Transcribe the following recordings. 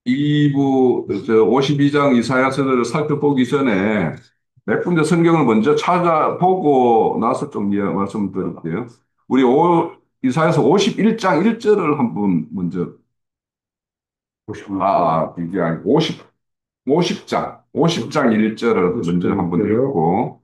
2부 52장 이사야서를 살펴보기 전에 몇 군데 성경을 먼저 찾아보고 나서 좀 말씀드릴게요. 우리 이사야서 51장 1절을 한번 먼저 이게 아니고 50장 1절을 먼저 한번 읽고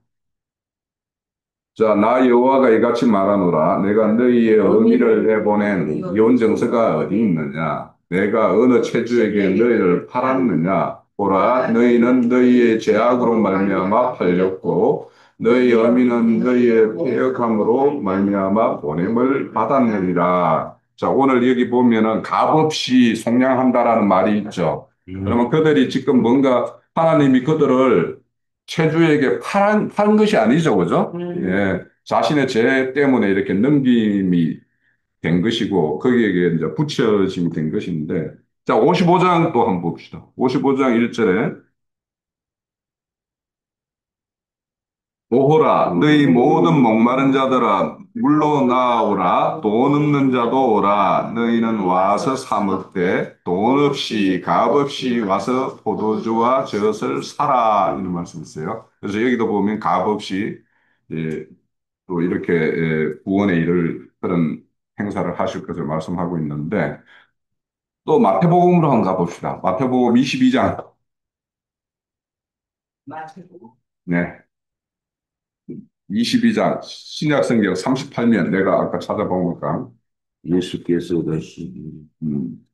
자, 나 여호와가 이같이 말하노라. 내가 너희의 어미를 내보낸 이혼 정서가 어디 있느냐? 내가 어느 체주에게 너희를 팔았느냐? 보라, 너희는 너희의 죄악으로 말미암아 팔렸고, 너희 어미는 너희의 패역함으로 말미암아 보냄을 받았느니라. 자, 오늘 여기 보면은 값없이 속량한다라는 말이 있죠. 그러면 그들이 지금 뭔가 하나님이 그들을 체주에게 판 것이 아니죠, 그죠? 예, 자신의 죄 때문에 이렇게 넘김이 된 것이고, 거기에 이제 붙여짐이 된 것인데, 자, 55장 또 한번 봅시다. 55장 1절에, 오호라, 너희 모든 목마른 자들아, 물로 나오라, 돈 없는 자도 오라, 너희는 와서 사 먹되, 돈 없이, 값 없이 와서 포도주와 젖을 사라. 이런 말씀 있어요. 그래서 여기도 보면 값 없이, 예, 또 이렇게 구원에 이를 그런 행사를 하실 것을 말씀하고 있는데 또 마태복음으로 한번 가봅시다. 마태복음 22장. 네. 22장 신약성경 38면 내가 아까 찾아보니까 예수께서 다시 음,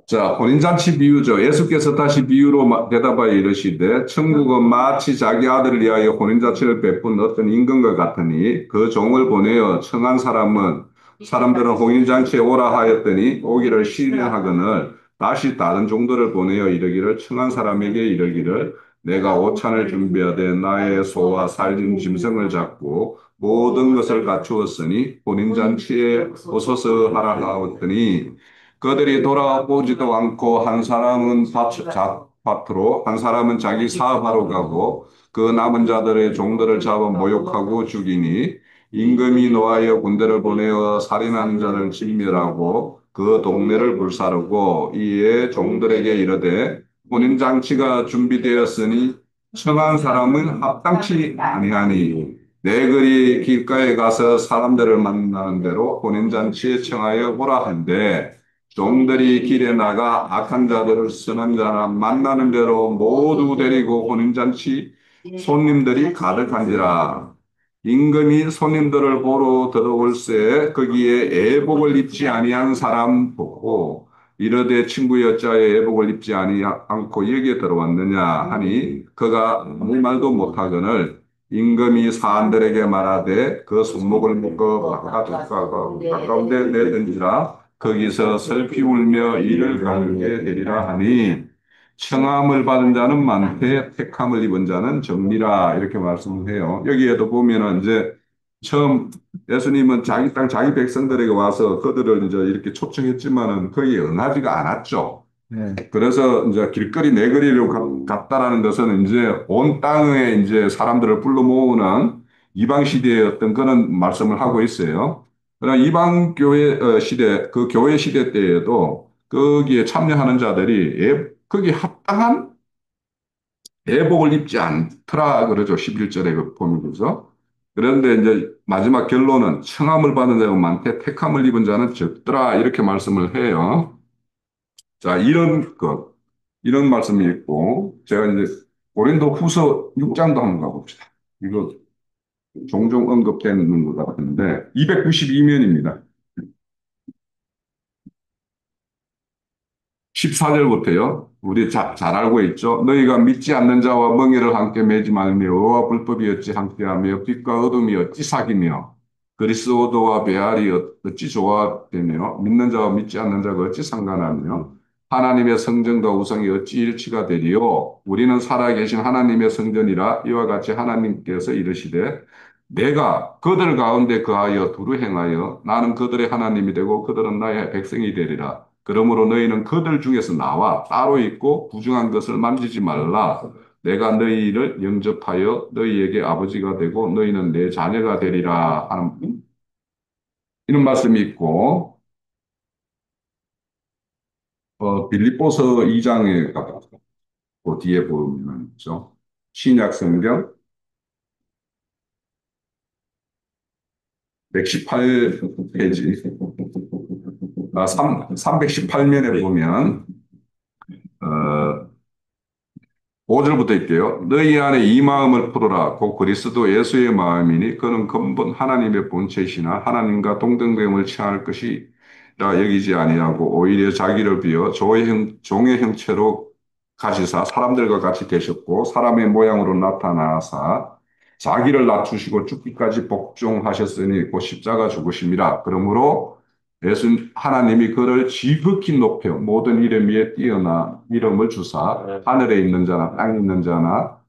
자, 혼인잔치 비유죠. 예수께서 다시 비유로 대답하여 이르시되 천국은 마치 자기 아들을 위하여 혼인잔치를 베푼 어떤 임금과 같으니 그 종을 보내어 청한 사람들은 혼인잔치에 오라 하였더니 오기를 시인하거늘 다시 다른 종들을 보내어 이르기를 청한 사람에게 이르기를 내가 오찬을 준비하되 나의 소와 살림 짐승을 잡고 모든 것을 갖추었으니 혼인잔치에 오소서 하라 하였더니 그들이 돌아보지도 않고 한 사람은 밭으로 한 사람은 자기 사업하러 가고 그 남은 자들의 종들을 잡아 모욕하고 죽이니 임금이 노하여 군대를 보내어 살인하는 자를 진멸하고 그 동네를 불사르고 이에 종들에게 이르되 혼인잔치가 준비되었으니 청한 사람은 합당치 아니하니 내 글이 길가에 가서 사람들을 만나는 대로 혼인잔치에 청하여 오라 한데 종들이 길에 나가 악한 자들을 선한 자나 만나는 대로 모두 데리고 혼인잔치 손님들이 가득한지라. 임금이 손님들을 보러 들어올새 거기에 애복을 입지 아니한 사람 보고 이르되 친구 여자의 애복을 입지 않고 여기에 들어왔느냐 하니 그가 아무 말도 못하거늘 임금이 사람들에게 말하되 그 손목을 묶어 가까운데 내던지라 거기서 슬피 울며 이를 가르게 되리라 하니 청함을 받은 자는 많되 택함을 입은 자는 적니라 이렇게 말씀을 해요. 여기에도 보면은 이제 처음 예수님은 자기 땅 자기 백성들에게 와서 그들을 이제 이렇게 초청했지만은 거기에 응하지가 않았죠. 네. 그래서 이제 길거리 내거리로 갔다라는 것은 이제 온 땅에 이제 사람들을 불러 모으는 이방 시대의 어떤 그런 말씀을 하고 있어요. 그러나 이방 교회 시대, 그 교회 시대 때에도 거기에 참여하는 자들이 거기에 합당한 예복을 입지 않더라 그러죠. 11절에 그 보면서. 그런데 이제 마지막 결론은 청함을 받은 자가 많되 택함을 입은 자는 적더라 이렇게 말씀을 해요. 자, 이런 말씀이 있고 제가 이제 고린도 후서 6장도 한번 가봅시다. 이거 종종 언급되는 것 같은데 292면입니다. 14절부터요. 우리 잘 알고 있죠. 너희가 믿지 않는 자와 멍에를 함께 매지 말며 의와 불법이 어찌 함께하며 빛과 어둠이 어찌 사귀며 그리스도와 베알이 어찌 조화되며 믿는 자와 믿지 않는 자가 어찌 상관하며 하나님의 성전과 우상이 어찌 일치가 되리요. 우리는 살아계신 하나님의 성전이라 이와 같이 하나님께서 이르시되 내가 그들 가운데 거하여 두루 행하여 나는 그들의 하나님이 되고 그들은 나의 백성이 되리라. 그러므로 너희는 그들 중에서 나와 따로 있고 부정한 것을 만지지 말라. 내가 너희를 영접하여 너희에게 아버지가 되고 너희는 내 자녀가 되리라 하는 이런 말씀이 있고 빌립보서 2장에 가그 뒤에 보면 있죠. 신약 성경 118페이지, 318면에 보면, 어, 5절부터 할게요. 너희 안에 이 마음을 풀어라. 곧 그리스도 예수의 마음이니 그는 근본 하나님의 본체이시나 하나님과 동등됨을 취할 것이라 여기지 아니하고 오히려 자기를 비어 종의 형체로 가지사 사람들과 같이 되셨고 사람의 모양으로 나타나사 자기를 낮추시고 죽기까지 복종하셨으니 곧 십자가 죽으심이라. 그러므로 예수 하나님이 그를 지극히 높여 모든 이름 위에 뛰어나 이름을 주사 하늘에 있는 자나 땅에 있는 자나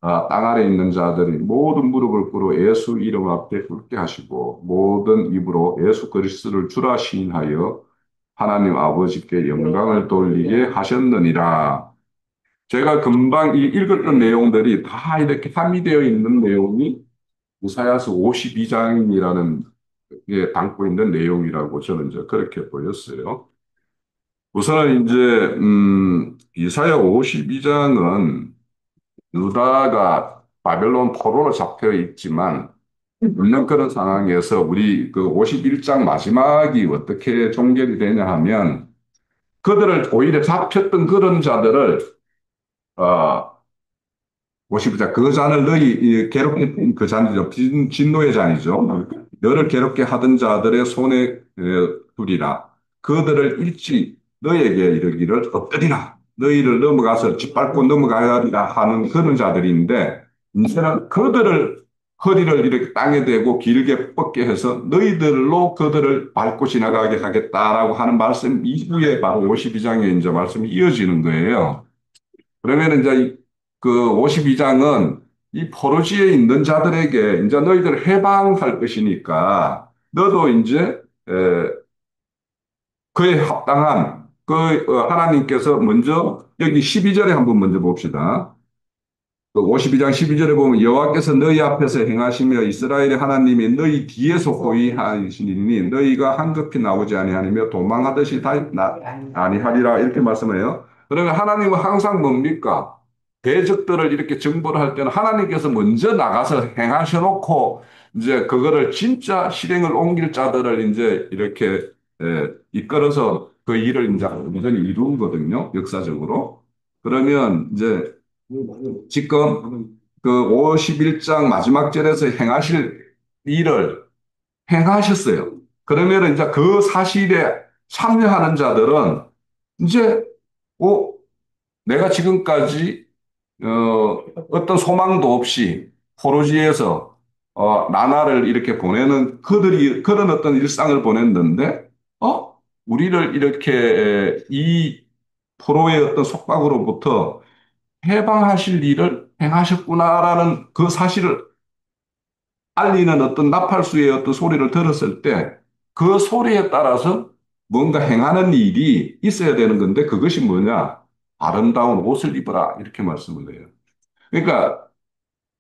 땅 아래 있는 자들이 모든 무릎을 꿇어 예수 이름 앞에 꿇게 하시고 모든 입으로 예수 그리스도를 주라 시인하여 하나님 아버지께 영광을 돌리게 하셨느니라. 제가 금방 읽었던 내용들이 다 이렇게 함의되어 있는 내용이 이사야서 52장이라는 게 담고 있는 내용이라고 저는 이제 그렇게 보였어요. 우선은 이제 이사야 52장은 유다가 바벨론 포로로 잡혀 있지만 있는 그런 상황에서 우리 그 51장 마지막이 어떻게 종결이 되냐 하면 그들을 오히려 잡혔던 그런 자들을 어, 50자 그 잔을 너희 괴롭게 그 잔이죠. 진노의 잔이죠. 너를 괴롭게 하던 자들의 손에 두리라. 그들을 일찍 너에게 이르기를 엎드리라. 너희를 넘어가서 짓밟고 넘어가리라 하는 그런 자들인데 이제는 그들을 허리를 이렇게 땅에 대고 길게 뻗게 해서 너희들로 그들을 밟고 지나가게 하겠다라고 하는 말씀 이후에 바로 52장에 이제 말씀이 이어지는 거예요. 그러면 이제 그 52장은 이 포로지에 있는 자들에게 이제 너희들 해방할 것이니까 너도 이제 그에 합당한 그 하나님께서 먼저 여기 12절에 한번 먼저 봅시다. 그 52장 12절에 보면 여호와께서 너희 앞에서 행하시며 이스라엘의 하나님이 너희 뒤에서 호위하시니 너희가 한급히 나오지 아니하며 도망하듯이 아니하리라 이렇게 말씀해요. 그러면 하나님은 항상 뭡니까? 대적들을 이렇게 정벌을 할 때는 하나님께서 먼저 나가서 행하셔 놓고 이제 그거를 진짜 실행을 옮길 자들을 이제 이렇게 이끌어서 그 일을 이제 완전히 이루거든요. 역사적으로. 그러면 이제 지금 그 51장 마지막 절에서 행하실 일을 행하셨어요. 그러면 이제 그 사실에 참여하는 자들은 이제 내가 지금까지 어떤 소망도 없이 포로지에서 나날을 이렇게 보내는 그들이 그런 어떤 일상을 보냈는데 우리를 이렇게 이 포로의 어떤 속박으로부터 해방하실 일을 행하셨구나라는 그 사실을 알리는 어떤 나팔수의 어떤 소리를 들었을 때 그 소리에 따라서 뭔가 행하는 일이 있어야 되는 건데 그것이 뭐냐? 아름다운 옷을 입어라. 이렇게 말씀을 해요. 그러니까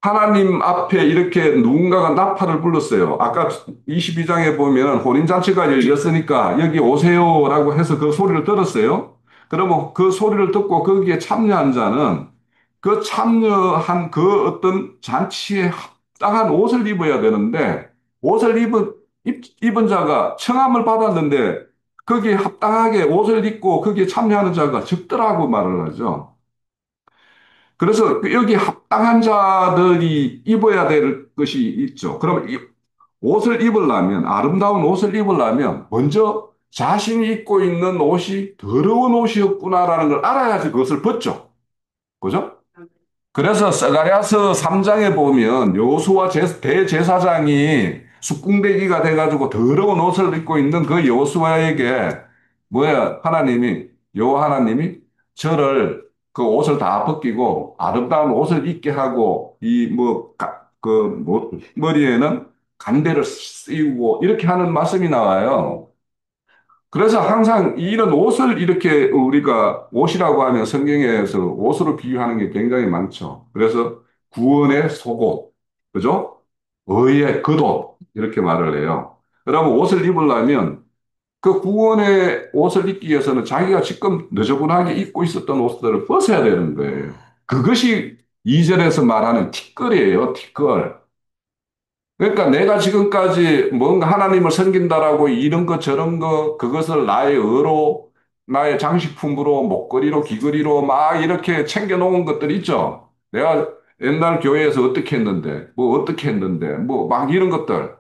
하나님 앞에 이렇게 누군가가 나팔을 불렀어요. 아까 22장에 보면 혼인잔치가 열렸으니까 여기 오세요라고 해서 그 소리를 들었어요. 그러면 그 소리를 듣고 거기에 참여한 자는 그 참여한 그 어떤 잔치에 합당한 옷을 입어야 되는데 옷을 입은 자가 청함을 받았는데 거기에 합당하게 옷을 입고 거기에 참여하는 자가 적더라고 말을 하죠. 그래서 여기 합당한 자들이 입어야 될 것이 있죠. 그럼 이 옷을 입으려면, 아름다운 옷을 입으려면, 먼저 자신이 입고 있는 옷이 더러운 옷이었구나라는 걸 알아야지 그것을 벗죠. 그죠? 그래서 스가랴서 3장에 보면 여호수아 대제사장이 숙궁대기가 돼가지고 더러운 옷을 입고 있는 그 여호수아에게 뭐야 여호와 하나님이 저를 그 옷을 다 벗기고 아름다운 옷을 입게 하고 머리에는 간대를 씌우고 이렇게 하는 말씀이 나와요. 그래서 항상 이런 옷을 이렇게 우리가 옷이라고 하면 성경에서 옷으로 비유하는 게 굉장히 많죠. 그래서 구원의 속옷, 그죠? 의의 겉옷, 이렇게 말을 해요. 그러면 옷을 입으려면 그 구원의 옷을 입기 위해서는 자기가 지금 너저분하게 입고 있었던 옷들을 벗어야 되는 거예요. 그것이 2절에서 말하는 티끌이에요, 티끌. 그러니까 내가 지금까지 뭔가 하나님을 섬긴다라고 이런 거 저런 거 그것을 나의 의로 나의 장식품으로 목걸이로 귀걸이로 막 이렇게 챙겨 놓은 것들 있죠. 내가 옛날 교회에서 어떻게 했는데 뭐 어떻게 했는데 뭐 막 이런 것들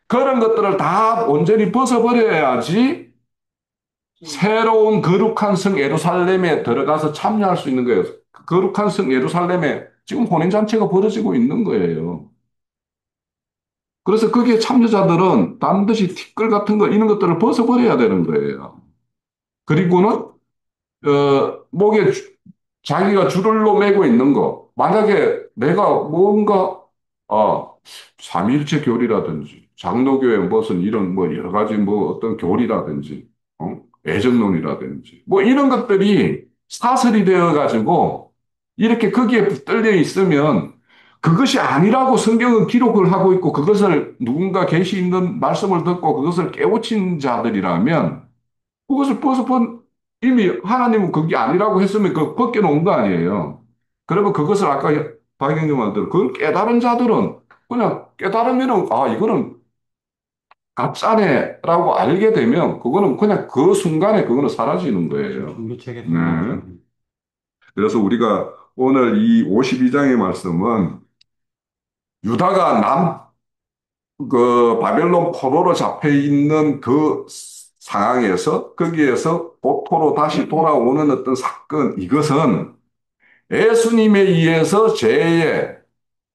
그런 것들을 다 온전히 벗어버려야지 새로운 거룩한 성 예루살렘에 들어가서 참여할 수 있는 거예요. 그 거룩한 성 예루살렘에 지금 혼인잔치가 벌어지고 있는 거예요. 그래서 거기에 참여자들은 반드시 티끌 같은 거, 이런 것들을 벗어버려야 되는 거예요. 그리고는, 목에 자기가 줄을로 매고 있는 거. 만약에 내가 뭔가, 아, 삼일체 교리라든지, 장로교회 무슨 이런 뭐 여러 가지 뭐 어떤 교리라든지, 애정론이라든지, 뭐 이런 것들이 사설이 되어가지고 이렇게 거기에 붙들려 있으면 그것이 아니라고 성경은 기록을 하고 있고 그것을 누군가 계시 있는 말씀을 듣고 그것을 깨우친 자들이라면 그것을 이미 하나님은 그게 아니라고 했으면 그 벗겨놓은 거 아니에요. 그러면 그것을 아까 박영규 말대로 그걸 깨달은 자들은 그냥 깨달으면은 아 이거는 가짜네라고 알게 되면 그거는 그냥 그 순간에 그거는 사라지는 거예요. 종교체계 네. 생활. 그래서 우리가 오늘 이 52장의 말씀은 유다가 그 바벨론 포로로 잡혀 있는 그 상황에서 거기에서 보토로 다시 돌아오는 어떤 사건, 이것은 예수님에 의해서 죄에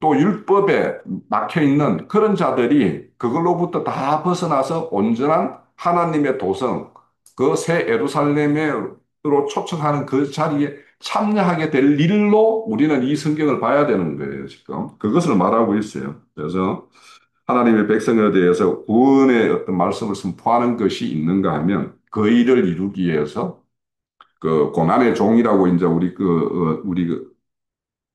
또 율법에 막혀 있는 그런 자들이 그걸로부터 다 벗어나서 온전한 하나님의 도성, 그 새 예루살렘으로 초청하는 그 자리에 참여하게 될 일로 우리는 이 성경을 봐야 되는 거예요, 지금. 그것을 말하고 있어요. 그래서 하나님의 백성에 대해서 구원의 어떤 말씀을 선포하는 것이 있는가 하면 그 일을 이루기 위해서 그 고난의 종이라고 이제 우리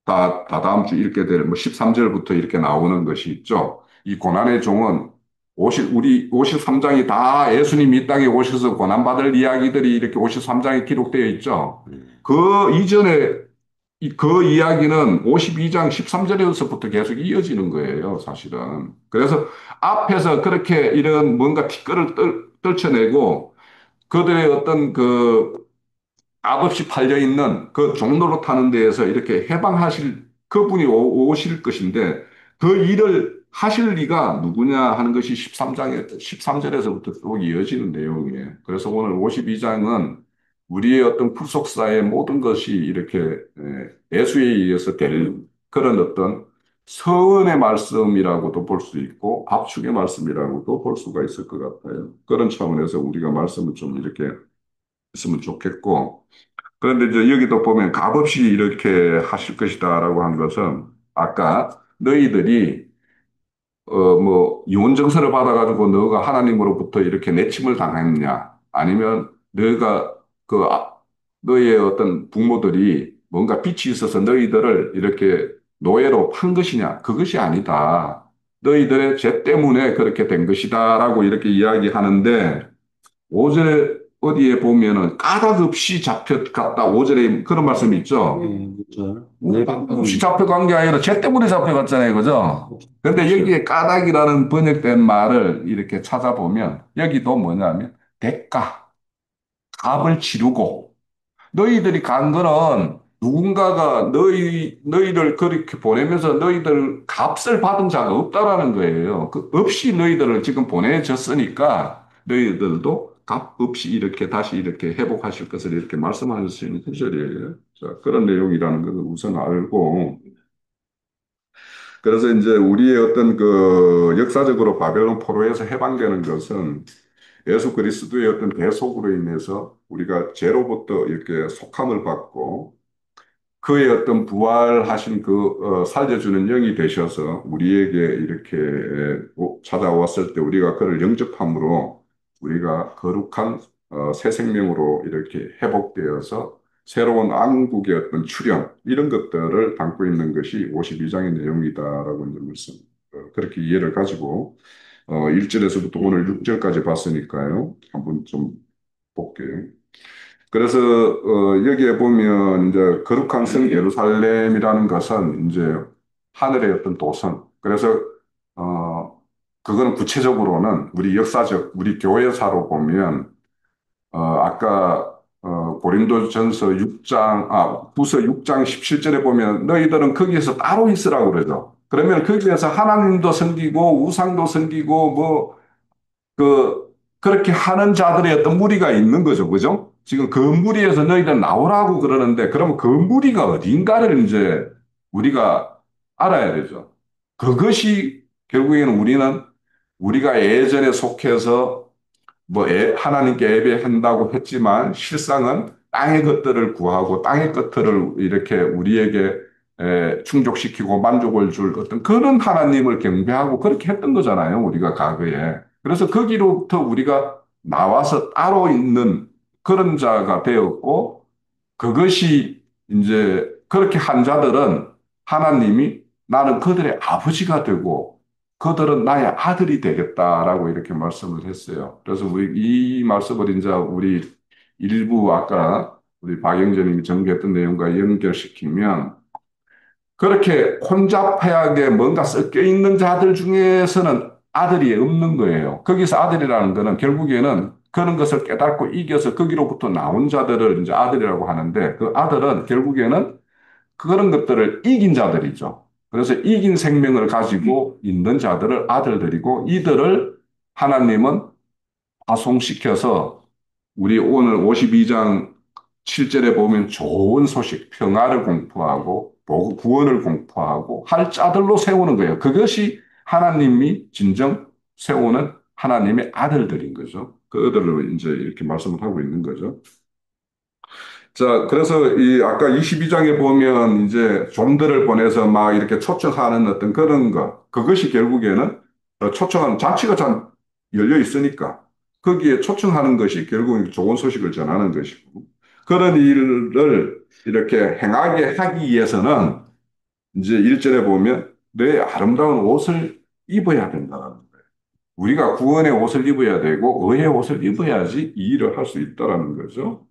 다 다음 주 읽게 될 뭐 13절부터 이렇게 나오는 것이 있죠. 이 고난의 종은 우리 53장이 다 예수님이 이 땅에 오셔서 고난받을 이야기들이 이렇게 53장에 기록되어 있죠. 그 이전에 그 이야기는 52장 13절에서부터 계속 이어지는 거예요, 사실은. 그래서 앞에서 그렇게 이런 뭔가 티끌을 떨쳐내고 그들의 어떤 그 값없이 팔려 있는 그 종로로 타는 데에서 이렇게 해방하실 그분이 오실 것인데 그 일을 하실 리가 누구냐 하는 것이 13절에서부터 쭉 이어지는 내용이에요. 그래서 오늘 52장은 우리의 어떤 풀속사의 모든 것이 이렇게 예수에 의해서 될 그런 어떤 서은의 말씀이라고도 볼 수 있고 압축의 말씀이라고도 볼 수가 있을 것 같아요. 그런 차원에서 우리가 말씀을 좀 이렇게 했으면 좋겠고 그런데 이제 여기도 보면 값없이 이렇게 하실 것이다라고 한 것은 아까 너희들이 뭐 이혼 증서를 받아가지고 너가 하나님으로부터 이렇게 내침을 당했냐 아니면 너희가 너희의 어떤 부모들이 뭔가 빚이 있어서 너희들을 이렇게 노예로 판 것이냐 그것이 아니다. 너희들의 죄 때문에 그렇게 된 것이다라고 이렇게 이야기하는데 5절에 어디에 보면은 까닭 없이 잡혀갔다. 5절에 그런 말씀이 있죠. 그렇죠. 까닭 없이 잡혀간 게 아니라 죄 때문에 잡혀갔잖아요. 그죠? 근데 그렇죠. 여기에 까닭이라는 번역된 말을 이렇게 찾아보면 여기도 뭐냐면 대가, 값을 치르고 너희들이 간 거는 누군가가 너희를 그렇게 보내면서 너희들 값을 받은 자가 없다라는 거예요. 그 없이 너희들을 지금 보내줬으니까 너희들도 값 없이 이렇게 다시 이렇게 회복하실 것을 이렇게 말씀하시는 구절이에요. 자, 그런 내용이라는 것을 우선 알고 그래서 이제 우리의 어떤 그 역사적으로 바벨론 포로에서 해방되는 것은 예수 그리스도의 어떤 대속으로 인해서 우리가 죄로부터 이렇게 속함을 받고 그의 어떤 부활하신 살려주는 영이 되셔서 우리에게 이렇게 찾아왔을 때 우리가 그를 영접함으로 우리가 거룩한 새 생명으로 이렇게 회복되어서 새로운 왕국의 어떤 출현 이런 것들을 담고 있는 것이 52장의 내용이다라고 이제 그렇게 이해를 가지고 1절에서부터 오늘 6절까지 봤으니까요. 한번 좀 볼게요. 그래서 여기에 보면 이제 거룩한 성 예루살렘이라는 것은 이제 하늘의 어떤 도성. 그래서 어 그거는 구체적으로는 우리 역사적 우리 교회사로 보면 아까 고린도전서 6장 후서 6장 17절에 보면 너희들은 거기에서 따로 있으라고 그러죠. 그러면 거기에서 하나님도 섬기고 우상도 섬기고 뭐 그렇게 하는 자들의 어떤 무리가 있는 거죠. 그죠? 지금 그 무리에서 너희들 나오라고 그러는데, 그러면 그 무리가 어딘가를 이제 우리가 알아야 되죠. 그것이 결국에는 우리가 예전에 속해서 뭐 하나님께 예배한다고 했지만 실상은 땅의 것들을 구하고 땅의 것들을 이렇게 우리에게 충족시키고 만족을 줄 어떤 그런 하나님을 경배하고 그렇게 했던 거잖아요. 우리가 과거에. 그래서 거기로부터 우리가 나와서 따로 있는 그런 자가 되었고 그것이 이제 그렇게 한 자들은 하나님이 나는 그들의 아버지가 되고 그들은 나의 아들이 되겠다라고 이렇게 말씀을 했어요. 그래서 우리 이 말씀을 이제 우리 일부 아까 우리 박영재님이 전개했던 내용과 연결시키면 그렇게 혼잡하게 뭔가 섞여 있는 자들 중에서는 아들이 없는 거예요. 거기서 아들이라는 거는 결국에는 그런 것을 깨닫고 이겨서 거기로부터 나온 자들을 이제 아들이라고 하는데 그 아들은 결국에는 그런 것들을 이긴 자들이죠. 그래서 이긴 생명을 가지고 있는 자들을 아들들이고 이들을 하나님은 파송시켜서 우리 오늘 52장 7절에 보면 좋은 소식, 평화를 공포하고 구원을 공포하고 할 자들로 세우는 거예요. 그것이 하나님이 진정 세우는 하나님의 아들들인 거죠. 그들을 이제 이렇게 말씀을 하고 있는 거죠. 자, 그래서 이 아까 22장에 보면 이제 종들을 보내서 막 이렇게 초청하는 어떤 그런 거, 그것이 결국에는 초청하는 잔치가 참 열려 있으니까 거기에 초청하는 것이 결국은 좋은 소식을 전하는 것이고 그런 일을 이렇게 행하게 하기 위해서는 이제 1절에 보면 내 아름다운 옷을 입어야 된다는 거예요. 우리가 구원의 옷을 입어야 되고 의의 옷을 입어야지 이 일을 할 수 있다라는 거죠.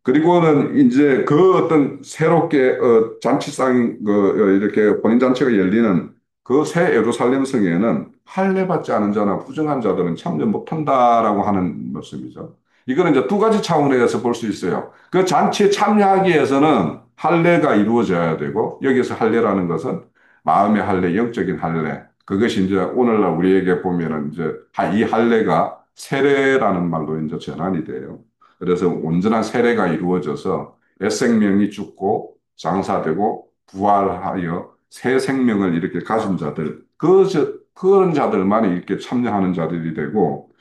그리고는 이제 그 어떤 새롭게 잔치상 이렇게 혼인잔치가 열리는 그 새 예루살렘 성에는 할례 받지 않은 자나 부정한 자들은 참여 못한다라고 하는 말씀이죠. 이거는 이제 두 가지 차원에서 볼 수 있어요. 그 잔치에 참여하기 위해서는 할례가 이루어져야 되고 여기서 할례라는 것은 마음의 할례, 영적인 할례. 그것이 이제 오늘날 우리에게 보면은 이제 이 할례가 세례라는 말로 이제 전환이 돼요. 그래서 온전한 세례가 이루어져서 옛 생명이 죽고 장사되고 부활하여 새 생명을 이렇게 가진 자들, 그런 자들만 이렇게 참여하는 자들이 되고,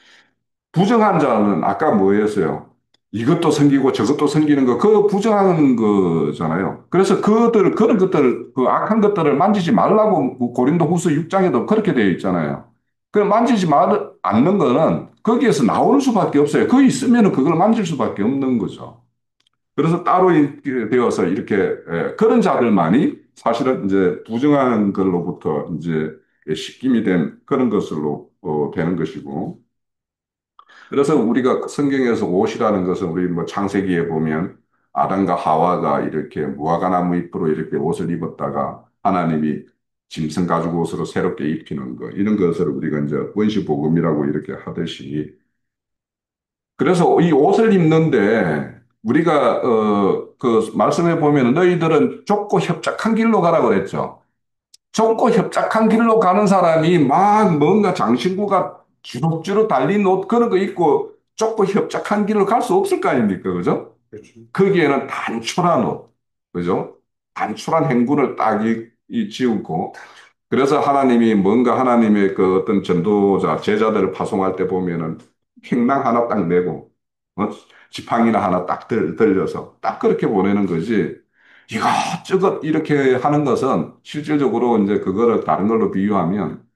부정한 자는 아까 뭐였어요? 이것도 섬기고 저것도 섬기는 거, 그 부정한 거잖아요. 그래서 그런 것들, 그 악한 것들을 만지지 말라고 고린도 후서 6장에도 그렇게 되어 있잖아요. 그 만지지 않는 거는 거기에서 나오는 수밖에 없어요. 거기 있으면 그걸 만질 수밖에 없는 거죠. 그래서 따로 이렇게 되어서 이렇게 그런 자들만이 사실은 이제 부정한 걸로부터 이제 식김이 된 그런 것으로 되는 것이고 그래서 우리가 성경에서 옷이라는 것은 우리 뭐 창세기에 보면 아담과 하와가 이렇게 무화과나무 잎으로 이렇게 옷을 입었다가 하나님이 짐승 가죽 옷으로 새롭게 입히는 거 이런 것을 우리가 이제 원시복음이라고 이렇게 하듯이 그래서 이 옷을 입는데 우리가 그 말씀에 보면 너희들은 좁고 협착한 길로 가라고 그랬죠. 좁고 협착한 길로 가는 사람이 막 뭔가 장신구가 주룩주룩 달린 옷 그런 거 입고 좁고 협착한 길로 갈 수 없을 거 아닙니까? 그죠? 그렇죠. 거기에는 단촐한 옷, 그죠? 단촐한 행군을 딱 지우고 그래서 하나님이 뭔가 하나님의 그 어떤 전도자, 제자들을 파송할 때 보면은 행랑 하나 딱 내고, 지팡이나 하나 딱 들려서 딱 그렇게 보내는 거지. 이것저것 이렇게 하는 것은 실질적으로 이제 그거를 다른 걸로 비유하면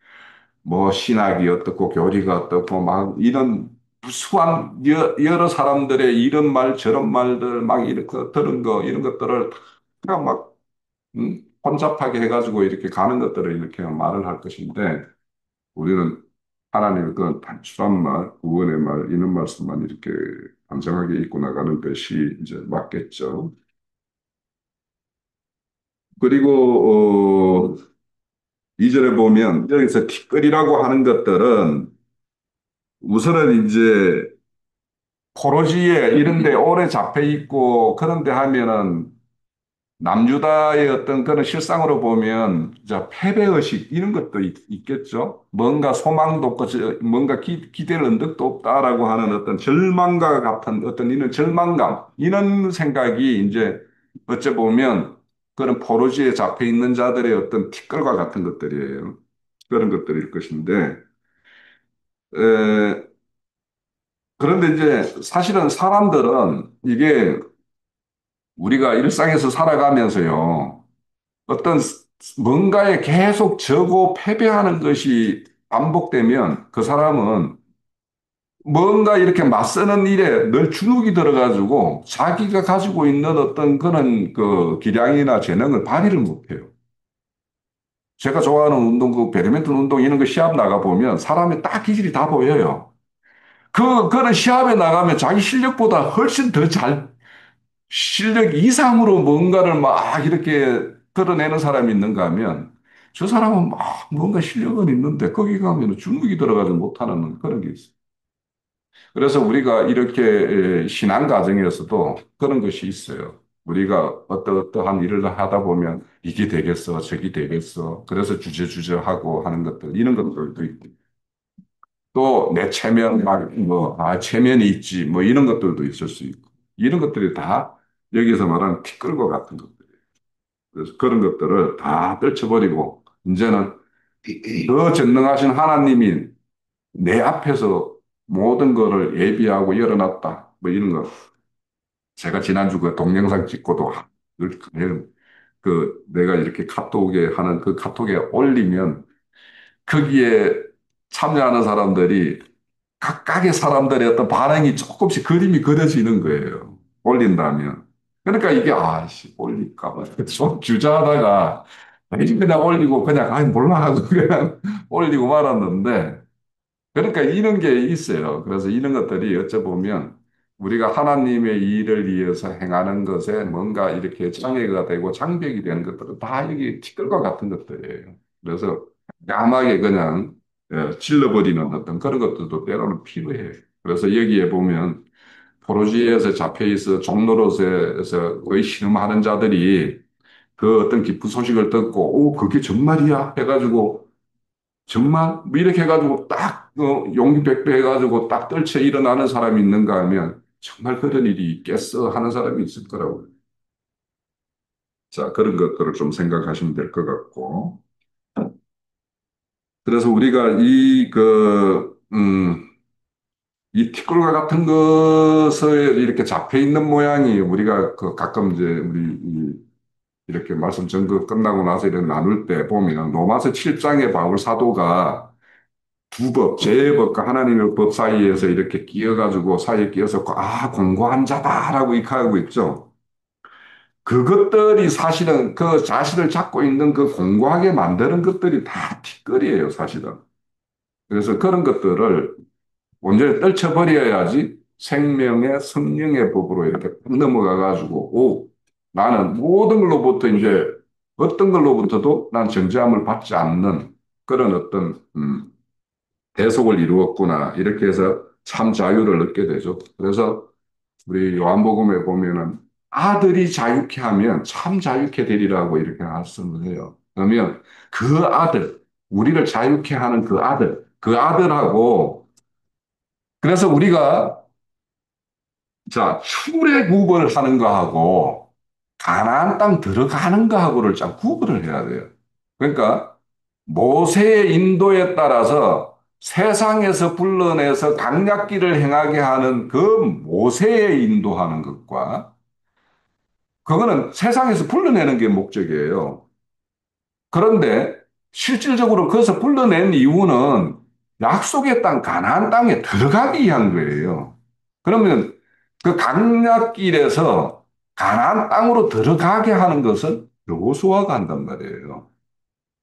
뭐 신학이 어떻고 교리가 어떻고 막 이런 무수한 여러 사람들의 이런 말 저런 말들 막 이렇게 들은 거 이런 것들을 다막 혼잡하게 해가지고 이렇게 가는 것들을 이렇게 말을 할 것인데 우리는 하나님의 그 단순한 말, 구원의 말, 이런 말씀만 이렇게 단정하게 읽고 나가는 것이 이제 맞겠죠. 그리고, 2절에 보면 여기서 티끌이라고 하는 것들은 우선은 이제 포로지에 이런 데 오래 잡혀 있고 그런 데 하면은 남유다의 어떤 그런 실상으로 보면 자 패배의식 이런 것도 겠죠 뭔가 소망도 없고 뭔가 기댈 언덕도 없다라고 하는 어떤 절망과 같은 어떤 이런 절망감 이런 생각이 이제 어째 보면 그런 포로지에 잡혀 있는 자들의 어떤 티끌과 같은 것들이에요. 그런 것들일 것인데 에, 그런데 이제 사실은 사람들은 이게 우리가 일상에서 살아가면서요. 어떤 뭔가에 계속 져고 패배하는 것이 반복되면 그 사람은 뭔가 이렇게 맞서는 일에 늘 주눅이 들어가지고 자기가 가지고 있는 어떤 그런 그 기량이나 재능을 발휘를 못해요. 제가 좋아하는 운동, 그 배드민턴 운동 이런 거 시합 나가보면 사람의 딱 기질이 다 보여요. 그런 시합에 나가면 자기 실력보다 훨씬 더 실력 이상으로 뭔가를 막 이렇게 드러내는 사람이 있는가 하면 저 사람은 막 뭔가 실력은 있는데 거기 가면 주눅이 들어가지 못하는 그런 게 있어요. 그래서 우리가 이렇게 신앙 과정에서도 그런 것이 있어요. 우리가 어떠한 일을 하다 보면 이게 되겠어, 저기 되겠어. 그래서 주저주저하고 하는 것들, 이런 것들도 있고. 또 내 체면, 체면이 있지, 뭐 이런 것들도 있을 수 있고. 이런 것들이 다 여기서 말하는 티끌과 같은 것들이에요. 그래서 그런 것들을 다 떨쳐버리고, 이제는 더 전능하신 하나님이 내 앞에서 모든 거를 예비하고 열어놨다. 뭐 이런 거. 제가 지난주 그 동영상 찍고도 내가 이렇게 카톡에 하는 그 카톡에 올리면 거기에 참여하는 사람들이 각각의 사람들의 어떤 반응이 조금씩 그림이 그려지는 거예요. 올린다면. 그러니까 이게, 아씨, 올릴까 봐. 좀 주저하다가, 그냥 올리고, 그냥, 몰라 하고 그냥 올리고 말았는데, 그러니까 이런 게 있어요. 그래서 이런 것들이 어쩌보면 우리가 하나님의 일을 위해서 행하는 것에 뭔가 이렇게 장애가 되고 장벽이 되는 것들은 다 여기 티끌과 같은 것들이에요. 그래서 까마게 그냥 질러버리는 어떤 그런 것들도 때로는 필요해요. 그래서 여기에 보면 포로지에서 잡혀 있어 종로로에서 거의 신음하는 자들이 그 어떤 기쁜 소식을 듣고, 그게 정말이야 해가지고 정말 뭐 이렇게 해가지고 딱 용기 백배 해가지고 딱 떨쳐 일어나는 사람이 있는가 하면 정말 그런 일이 있겠어 하는 사람이 있을 거라고요. 자, 그런 것들을 좀 생각하시면 될 것 같고. 그래서 우리가 이 티끌과 같은 것에 이렇게 잡혀 있는 모양이 우리가 그 가끔 이제 이렇게 말씀 전거 끝나고 나서 이렇게 나눌 때 보면 로마서 7장의 바울 사도가 두 법, 죄의 법과 하나님의 법 사이에서 이렇게 끼어가지고 사이에 끼어서 공고한 자다라고 이렇게 하고 있죠. 그것들이 사실은 그 자신을 잡고 있는 그 공고하게 만드는 것들이 다 티끌이에요, 사실은. 그래서 그런 것들을 온전히 떨쳐버려야지 생명의 성령의 법으로 이렇게 딱 넘어가가지고, 나는 모든 걸로부터 이제 어떤 걸로부터도 난 정죄함을 받지 않는 그런 어떤, 대속을 이루었구나. 이렇게 해서 참 자유를 얻게 되죠. 그래서 우리 요한복음에 보면은 아들이 자유케 하면 참 자유케 되리라고 이렇게 말씀을 해요. 그러면 그 아들, 우리를 자유케 하는 그 아들하고 그래서 우리가 자, 출애굽을 하는 거하고 가나안 땅 들어가는 거하고를 참 구분을 해야 돼요. 그러니까 모세의 인도에 따라서 세상에서 불러내서 강약기를 행하게 하는 그 모세의 인도하는 것과 그거는 세상에서 불러내는 게 목적이에요. 그런데 실질적으로 그것을 불러낸 이유는 약속의 땅, 가나안 땅에 들어가기 위한 거예요. 그러면 그 강약길에서 가나안 땅으로 들어가게 하는 것은 여호수아가 한단 말이에요.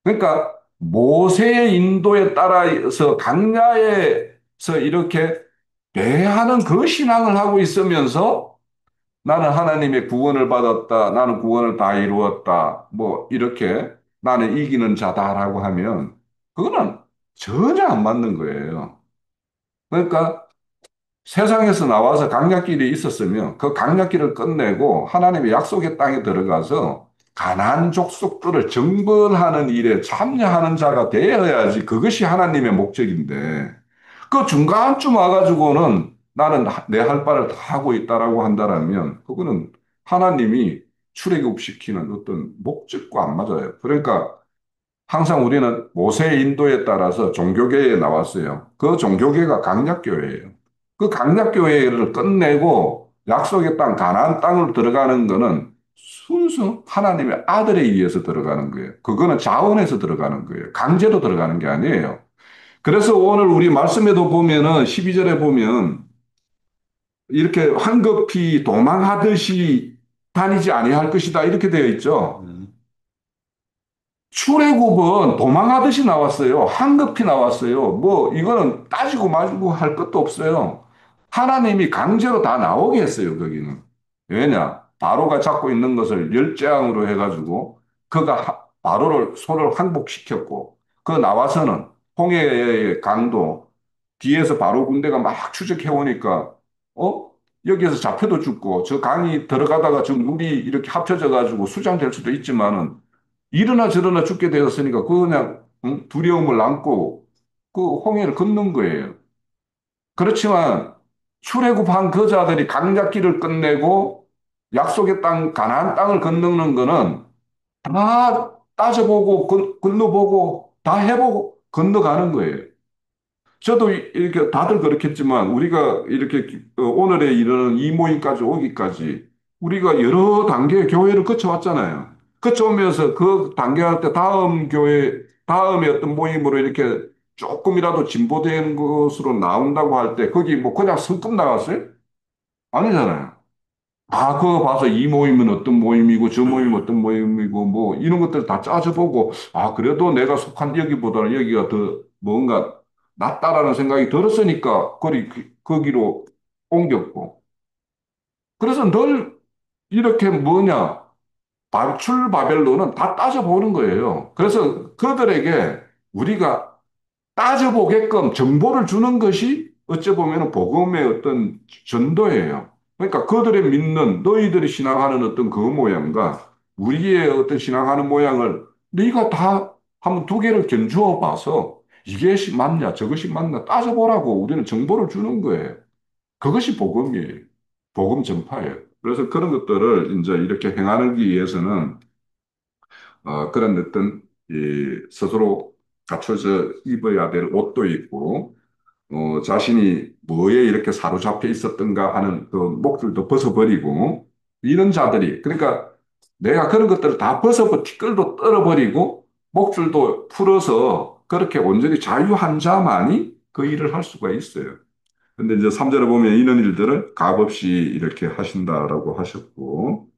그러니까 모세의 인도에 따라서 강야에서 이렇게 배회하는 그 신앙을 하고 있으면서 나는 하나님의 구원을 받았다. 나는 구원을 다 이루었다. 뭐 이렇게 나는 이기는 자다라고 하면 그거는 전혀 안 맞는 거예요. 그러니까 세상에서 나와서 강약길이 있었으면 그 강약길을 끝내고 하나님의 약속의 땅에 들어가서 가나안 족속들을 정벌하는 일에 참여하는 자가 되어야지 그것이 하나님의 목적인데 그 중간쯤 와가지고는 나는 내 할 바를 다 하고 있다라고 한다라면 그거는 하나님이 출애굽시키는 어떤 목적과 안 맞아요. 그러니까 항상 우리는 모세의 인도에 따라서 종교개혁에 나왔어요. 그 종교개혁가 강약교회예요. 그 강약교회를 끝내고 약속의 땅, 가나안 땅으로 들어가는 거는 순수 하나님의 아들에 의해서 들어가는 거예요. 그거는 자원에서 들어가는 거예요. 강제로 들어가는 게 아니에요. 그래서 오늘 우리 말씀에도 보면은 12절에 보면 이렇게 황급히 도망하듯이 다니지 아니할 것이다. 이렇게 되어 있죠. 출애굽은 도망하듯이 나왔어요. 황급히 나왔어요. 뭐 이거는 따지고 마지고 할 것도 없어요. 하나님이 강제로 다 나오게 했어요, 거기는. 왜냐? 바로가 잡고 있는 것을 열재앙으로 해가지고 그가 바로를 손을 항복시켰고 그 나와서는 홍해의 강도 뒤에서 바로 군대가 막 추적해 오니까 어? 여기에서 잡혀도 죽고 저 강이 들어가다가 저 물이 이렇게 합쳐져 가지고 수장될 수도 있지만은 이러나 저러나 죽게 되었으니까 그 그냥 두려움을 안고 그 홍해를 걷는 거예요. 그렇지만 출애굽한 그 자들이 강약길을 끝내고 약속의 땅 가나안 땅을 건너는 거는 다 따져보고 건너보고 다 해보고 건너가는 거예요. 저도 이렇게 다들 그렇겠지만 우리가 이렇게 오늘에 이르는 이 모임까지 오기까지 우리가 여러 단계의 교회를 거쳐왔잖아요. 거쳐오면서 그 단계할 때 다음 교회, 다음에 어떤 모임으로 이렇게 조금이라도 진보된 것으로 나온다고 할 때 거기 뭐 그냥 성급 나갔어요? 아니잖아요. 아, 그거 봐서 이 모임은 어떤 모임이고 저 모임은 어떤 모임이고 뭐 이런 것들 다 짜져보고 아, 그래도 내가 속한 여기보다는 여기가 더 뭔가 낫다라는 생각이 들었으니까 거기로 옮겼고. 그래서 늘 이렇게 뭐냐, 출바벨론은 다 따져보는 거예요. 그래서 그들에게 우리가 따져보게끔 정보를 주는 것이 어찌 보면 복음의 어떤 전도예요. 그러니까 그들의 믿는 너희들이 신앙하는 어떤 그 모양과 우리의 어떤 신앙하는 모양을 네가 다 한번 두 개를 견주어 봐서 이게 맞냐 저것이 맞냐 따져보라고 우리는 정보를 주는 거예요. 그것이 복음이에요. 복음 전파예요. 그래서 그런 것들을 이제 이렇게 행하기 위해서는 그런 어떤 스스로 갖춰져 입어야 될 옷도 있고 자신이 뭐에 이렇게 사로잡혀 있었던가 하는 그 목줄도 벗어버리고 이런 자들이 그러니까 내가 그런 것들을 다 벗어버 티끌도 떨어버리고 목줄도 풀어서 그렇게 온전히 자유한 자만이 그 일을 할 수가 있어요. 근데 이제 3절에 보면 이런 일들을 값없이 이렇게 하신다라고 하셨고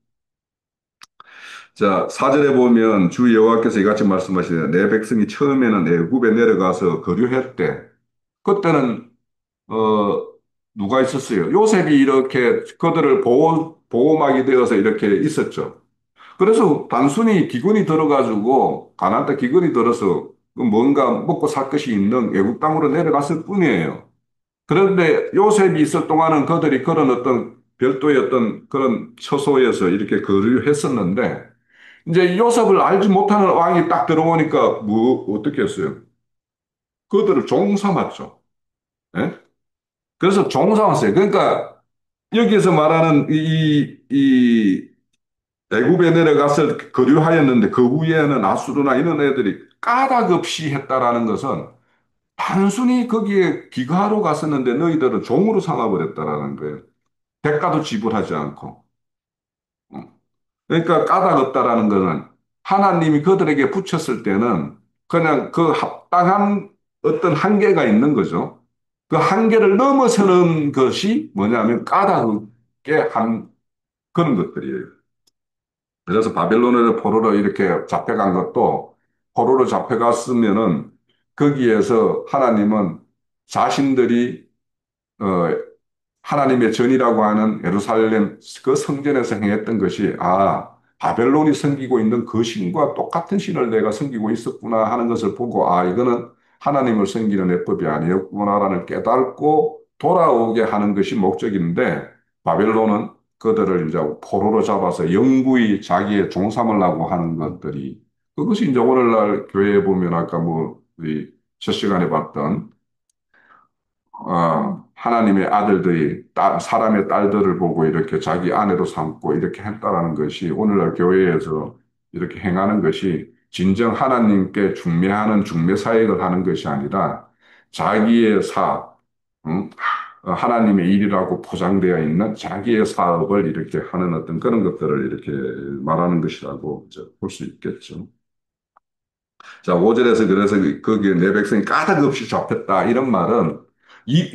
자, 4절에 보면 주 여호와께서 이같이 말씀하시되 내 백성이 처음에는 애굽에 내려가서 거류했대. 그때는 어 누가 있었어요? 요셉이 이렇게 그들을 보호막이 되어서 이렇게 있었죠. 그래서 단순히 기근이 들어가지고 가나안 땅 기근이 들어서 그 뭔가 먹고 살 것이 있는 애굽 땅으로 내려갔을 뿐이에요. 그런데 요셉이 있을 동안은 그들이 그런 어떤 별도의 어떤 그런 처소에서 이렇게 거류했었는데 이제 요셉을 알지 못하는 왕이 딱 들어오니까 뭐 어떻게 했어요? 그들을 종 삼았죠. 예? 그래서 종 삼았어요. 그러니까 여기에서 말하는 이 애굽에 내려가서 거류하였는데 그 후에는 아수르나 이런 애들이 까닭 없이 했다라는 것은 단순히 거기에 귀가하러 갔었는데 너희들은 종으로 삼아버렸다라는 거예요. 대가도 지불하지 않고. 어. 그러니까 까닭 없다라는 것은 하나님이 그들에게 붙였을 때는 그냥 그 합당한 어떤 한계가 있는 거죠. 그 한계를 넘어서는 것이 뭐냐면 까닭 없게 한 그런 것들이에요. 그래서 바벨론의 포로로 이렇게 잡혀간 것도 포로로 잡혀갔으면은 거기에서 하나님은 자신들이 어, 하나님의 전이라고 하는 예루살렘 그 성전에서 행했던 것이 바벨론이 섬기고 있는 그 신과 똑같은 신을 내가 섬기고 있었구나 하는 것을 보고 이거는 하나님을 섬기는 예법이 아니었구나라는 깨닫고 돌아오게 하는 것이 목적인데 바벨론은 그들을 이제 포로로 잡아서 영구히 자기의 종 삼으려고 하는 것들이 그것이 이제 오늘날 교회에 보면 아까 뭐 우리 첫 시간에 봤던 하나님의 아들들이 사람의 딸들을 보고 이렇게 자기 아내로 삼고 이렇게 했다라는 것이 오늘날 교회에서 이렇게 행하는 것이 진정 하나님께 중매하는 중매 사역을 하는 것이 아니라 자기의 응? 하나님의 일이라고 포장되어 있는 자기의 사업을 이렇게 하는 어떤 그런 것들을 이렇게 말하는 것이라고 볼 수 있겠죠. 자, 5절에서 그래서 거기에 내 백성이 까닭없이 잡혔다. 이런 말은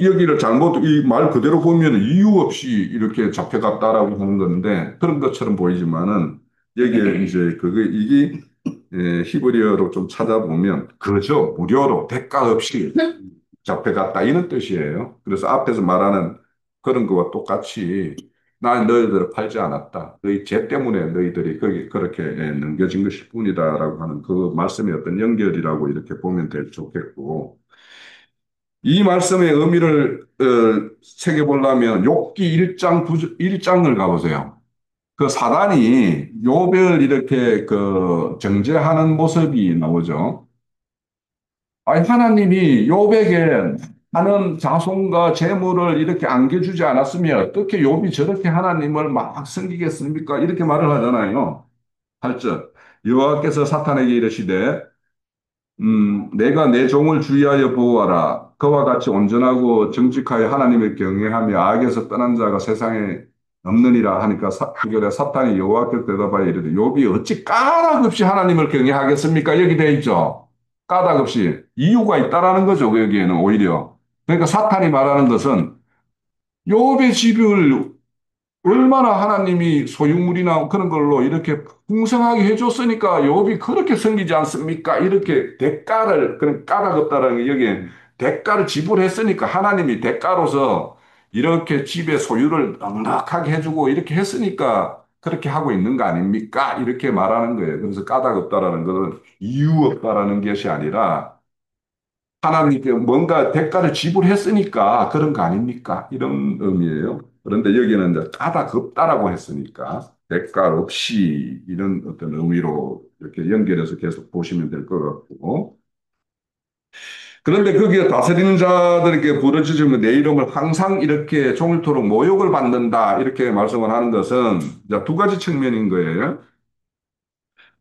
여기를 잘못, 이 말 그대로 보면 이유 없이 이렇게 잡혀갔다라고 하는 건데 그런 것처럼 보이지만은 여기에 이제 이게 히브리어로 좀 찾아보면 그죠. 무료로 대가 없이 잡혀갔다. 이런 뜻이에요. 그래서 앞에서 말하는 그런 거와 똑같이 난 너희들을 팔지 않았다. 너희 죄 때문에 너희들이 거기 그렇게 넘겨진 것일 뿐이다라고 하는 그 말씀의 어떤 연결이라고 이렇게 보면 될 좋겠고 이 말씀의 의미를 새겨보려면 욥기 1장 1장을 가보세요. 그 사단이 욥을 이렇게 그 정죄하는 모습이 나오죠. 하나님이 욥에게 하는 자손과 재물을 이렇게 안겨주지 않았으면 어떻게 욥이 저렇게 하나님을 막 섬기겠습니까? 이렇게 말을 하잖아요. 8절. 여호와께서 사탄에게 이르시되 내가 내 종을 주의하여 보호하라. 그와 같이 온전하고 정직하여 하나님을 경외하며 악에서 떠난 자가 세상에 없느니라 하니까 9절에 사탄이 여호와께 대답하여 이르되 욥이 어찌 까닭 없이 하나님을 경외하겠습니까? 여기 돼 있죠. 까닭 없이 이유가 있다라는 거죠. 여기에는 오히려. 그러니까 사탄이 말하는 것은 욥의 집을 얼마나 하나님이 소유물이나 그런 걸로 이렇게 풍성하게 해줬으니까 욥이 그렇게 섬기지 않습니까? 이렇게 대가를, 그런 까닭 없다라는 게 여기에 대가를 지불했으니까 하나님이 대가로서 이렇게 집의 소유를 넉넉하게 해주고 이렇게 했으니까 그렇게 하고 있는 거 아닙니까? 이렇게 말하는 거예요. 그래서 까닭 없다라는 것은 이유 없다라는 것이 아니라 하나님께 뭔가 대가를 지불했으니까 그런 거 아닙니까? 이런 의미예요. 그런데 여기는 이제 까닭 없다라고 했으니까 대가 없이 이런 어떤 의미로 이렇게 연결해서 계속 보시면 될 것 같고. 그런데 거기에 다스리는 자들에게 부르짖으면 내 이름을 항상 이렇게 종일토록 모욕을 받는다. 이렇게 말씀을 하는 것은 이제 두 가지 측면인 거예요.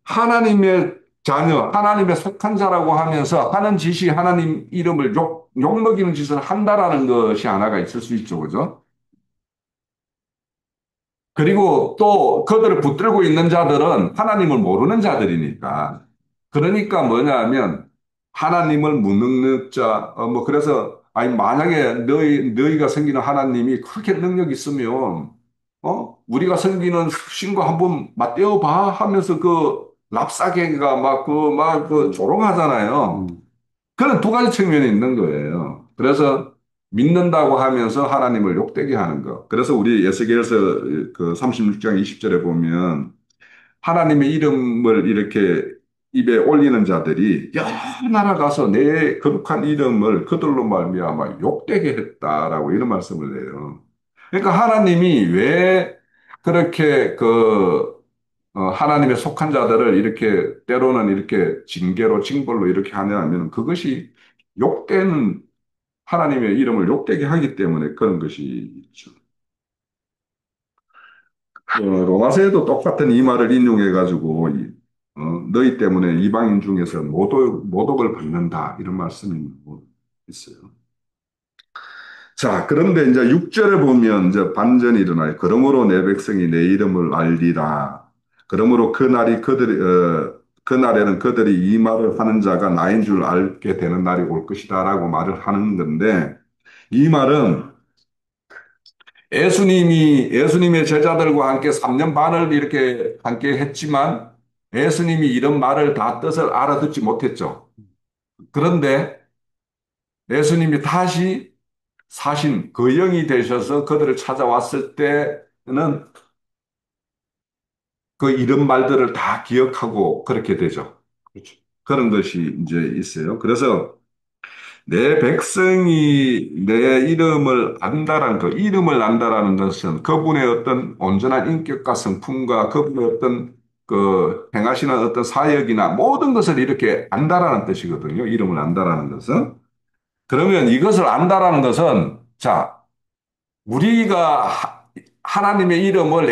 하나님의 자녀, 하나님의 속한 자라고 하면서 하는 짓이 하나님 이름을 욕먹이는 짓을 한다라는 것이 하나가 있을 수 있죠. 그죠? 그리고 또 그들을 붙들고 있는 자들은 하나님을 모르는 자들이니까. 그러니까 뭐냐 하면 하나님을 무능력 자, 뭐 그래서 아니 만약에 너희가 섬기는 하나님이 그렇게 능력 있으면 우리가 섬기는 신과 한번 맞대어 봐 하면서 그 랍사개가 막 그 조롱하잖아요. 그런 두 가지 측면이 있는 거예요. 그래서 믿는다고 하면서 하나님을 욕되게 하는 거. 그래서 우리 에스겔서 그 36장 20절에 보면 하나님의 이름을 이렇게 입에 올리는 자들이 여러 나라 가서 내 거룩한 이름을 그들로 말미암아 욕되게 했다라고 이런 말씀을 해요. 그러니까 하나님이 왜 그렇게 하나님의 속한 자들을 이렇게 때로는 이렇게 징계로 징벌로 이렇게 하냐 하면 그것이 욕되는 하나님의 이름을 욕되게 하기 때문에 그런 것이 있죠. 로마서에도 똑같은 이 말을 인용해 가지고 너희 때문에 이방인 중에서 모독을 받는다 이런 말씀이 있어요. 자, 그런데 이제 6절에 보면 이제 반전이 일어나요. 그러므로 내 백성이 내 이름을 알리라. 그러므로 그날에는 그들이 이 말을 하는 자가 나인 줄 알게 되는 날이 올 것이다라고 말을 하는 건데 이 말은 예수님의 제자들과 함께 3년 반을 이렇게 함께 했지만 예수님이 이런 말을 다 뜻을 알아듣지 못했죠. 그런데 예수님이 다시 사신 그 영이 되셔서 그들을 찾아왔을 때는 그 이런 말들을 다 기억하고 그렇게 되죠. 그렇죠. 그런 것이 이제 있어요. 그래서 내 백성이 내 이름을 안다라는 그 이름을 안다라는 것은 그분의 어떤 온전한 인격과 성품과 그분의 어떤 그 행하시는 어떤 사역이나 모든 것을 이렇게 안다라는 뜻이거든요. 이름을 안다라는 것은. 그러면 이것을 안다라는 것은 자, 우리가 하나님의 이름을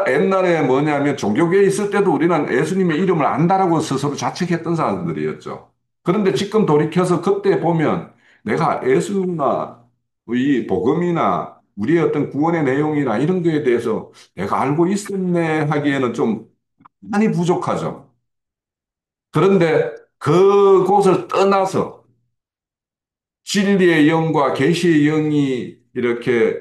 옛날에 뭐냐면 종교계에 있을 때도 우리는 예수님의 이름을 안다라고 스스로 자책했던 사람들이었죠. 그런데 지금 돌이켜서 그때 보면 내가 예수나 이 복음이나 우리의 어떤 구원의 내용이나 이런 거에 대해서 내가 알고 있었네 하기에는 좀 많이 부족하죠. 그런데 그곳을 떠나서 진리의 영과 계시의 영이 이렇게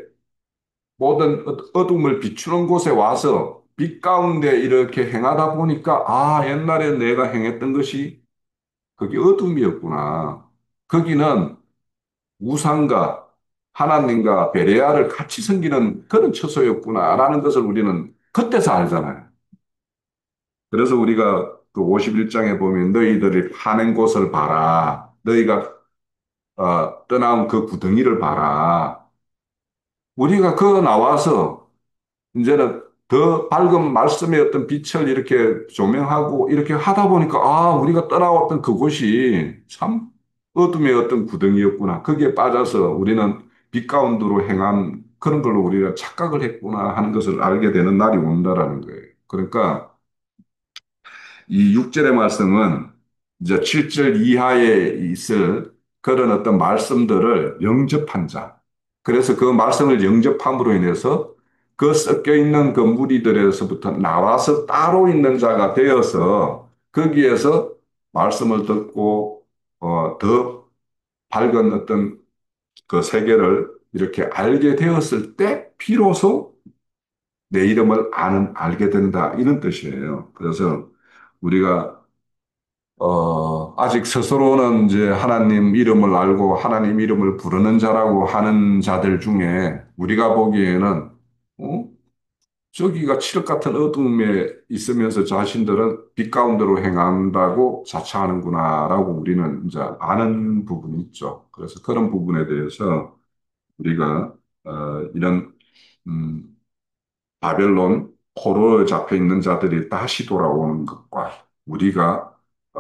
모든 어둠을 비추는 곳에 와서 빛 가운데 이렇게 행하다 보니까 아, 옛날에 내가 행했던 것이 그게 어둠이었구나. 거기는 우상과 하나님과 베레아를 같이 섬기는 그런 처소였구나라는 것을 우리는 그때서 알잖아요. 그래서 우리가 그 51장에 보면 너희들이 파낸 곳을 봐라. 너희가 떠나온 그 구덩이를 봐라. 우리가 그 나와서 이제는 더 밝은 말씀의 어떤 빛을 이렇게 조명하고 이렇게 하다 보니까 아, 우리가 떠나왔던 그곳이 참 어둠의 어떤 구덩이였구나. 거기에 빠져서 우리는 빛 가운데로 행한 그런 걸로 우리가 착각을 했구나 하는 것을 알게 되는 날이 온다라는 거예요. 그러니까 이 6절의 말씀은 이제 7절 이하에 있을 그런 어떤 말씀들을 영접한 자. 그래서 그 말씀을 영접함으로 인해서 그 섞여 있는 그 무리들에서부터 나와서 따로 있는 자가 되어서 거기에서 말씀을 듣고 더 밝은 어떤 그 세계를 이렇게 알게 되었을 때 비로소 내 이름을 알게 된다. 이런 뜻이에요. 그래서 우리가 아직 스스로는 이제 하나님 이름을 알고 하나님 이름을 부르는 자라고 하는 자들 중에 우리가 보기에는, 어? 저기가 칠흑 같은 어둠에 있으면서 자신들은 빛 가운데로 행한다고 자처하는구나라고 우리는 이제 아는 부분이 있죠. 그래서 그런 부분에 대해서 우리가, 이런, 음, 바벨론 포로에 잡혀 있는 자들이 다시 돌아오는 것과 우리가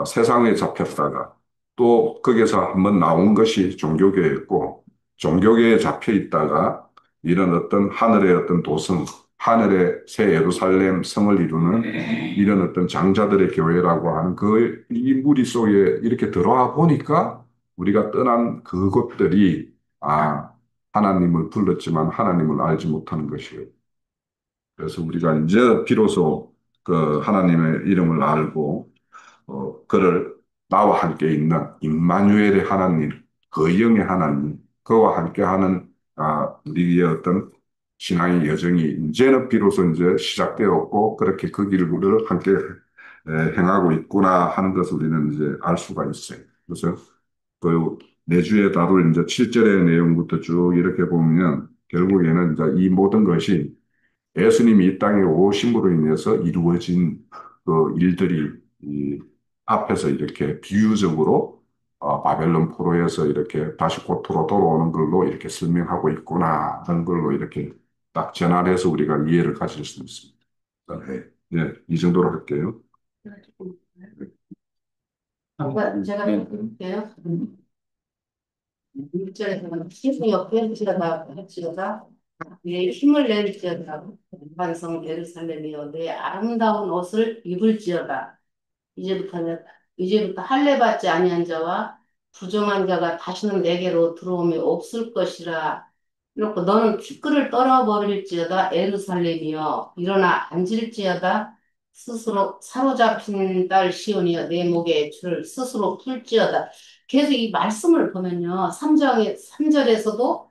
세상에 잡혔다가 또 거기서 한번 나온 것이 종교계였고 종교계에 잡혀 있다가 이런 어떤 하늘의 어떤 도성, 하늘의 새 예루살렘 성을 이루는 이런 어떤 장자들의 교회라고 하는 그 이 무리 속에 이렇게 들어와 보니까 우리가 떠난 그것들이 아, 하나님을 불렀지만 하나님을 알지 못하는 것이요. 그래서 우리가 이제 비로소 그 하나님의 이름을 알고 그를 나와 함께 있는 임마누엘의 하나님, 그 영의 하나님, 그와 함께하는 우리의 어떤 신앙의 여정이 이제는 비로소 이제 시작되었고 그렇게 그 길을 함께 행하고 있구나 하는 것을 우리는 이제 알 수가 있어요. 그래서 그 내주에 다룰 이제 7절의 내용부터 쭉 이렇게 보면 결국에는 이제 이 모든 것이 예수님이 이 땅에 오심으로 인해서 이루어진 그 일들이 이 앞에서 이렇게 비유적으로 바벨론 포로에서 이렇게 다시 고토로 돌아오는 걸로 이렇게 설명하고 있구나 하는 걸로 이렇게 딱 전환해서 우리가 이해를 가질 수 있습니다. 네, 네, 이 정도로 할게요. 제가 볼게요. 1절에서는 힘이 없을지어다 할지어다 내 힘을 낼지어다 반성 예루살렘이여 내 아름다운 옷을 입을지어다 이제부터는 이제부터 할례 받지 아니한 자와 부정한 자가 다시는 내게로 들어오면 없을 것이라 이렇게 너는 티끌을 떨어버릴지어다 예루살렘이여 일어나 앉을지어다 스스로 사로잡힌 딸 시온이여 내 목에 줄을 스스로 풀지어다 계속 이 말씀을 보면요 3절에서도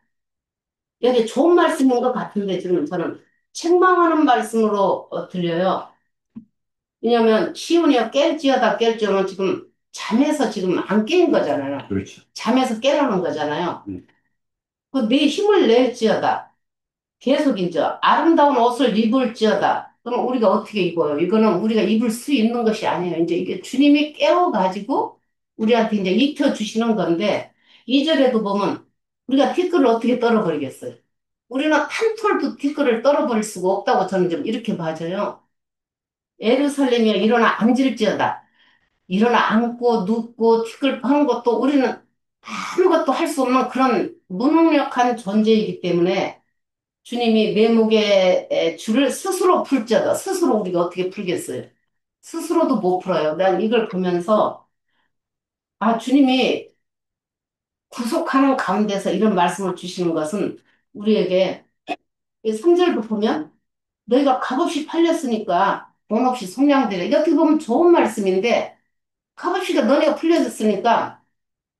여기 좋은 말씀인 것 같은데 지금 저는 책망하는 말씀으로 들려요. 왜냐면 시온이가 깰지어다 지금 잠에서 지금 안 깬 거잖아요. 그렇죠. 잠에서 깨라는 거잖아요. 음. 그 네 힘을 낼지어다. 계속 이제 아름다운 옷을 입을지어다. 그럼 우리가 어떻게 입어요? 이거는 우리가 입을 수 있는 것이 아니에요. 이제 이게 주님이 깨워가지고 우리한테 이제 입혀주시는 건데, 2절에도 보면 우리가 티끌을 어떻게 떨어버리겠어요? 우리는 한 톨도 티끌을 떨어버릴 수가 없다고 저는 좀 이렇게 봐져요. 예루살렘이여 일어나 앉을지어다. 일어나 앉고 눕고 티끌 하는 것도 우리는 아무것도 할 수 없는 그런 무능력한 존재이기 때문에 주님이 매목의 줄을 스스로 풀자다. 스스로 우리가 어떻게 풀겠어요? 스스로도 못 풀어요. 난 이걸 보면서, 아, 주님이 구속하는 가운데서 이런 말씀을 주시는 것은 우리에게, 이 3절도 보면, 너희가 값없이 팔렸으니까 돈 없이 속량되라. 이게 어떻게 보면 좋은 말씀인데, 값없이 너네가 풀려졌으니까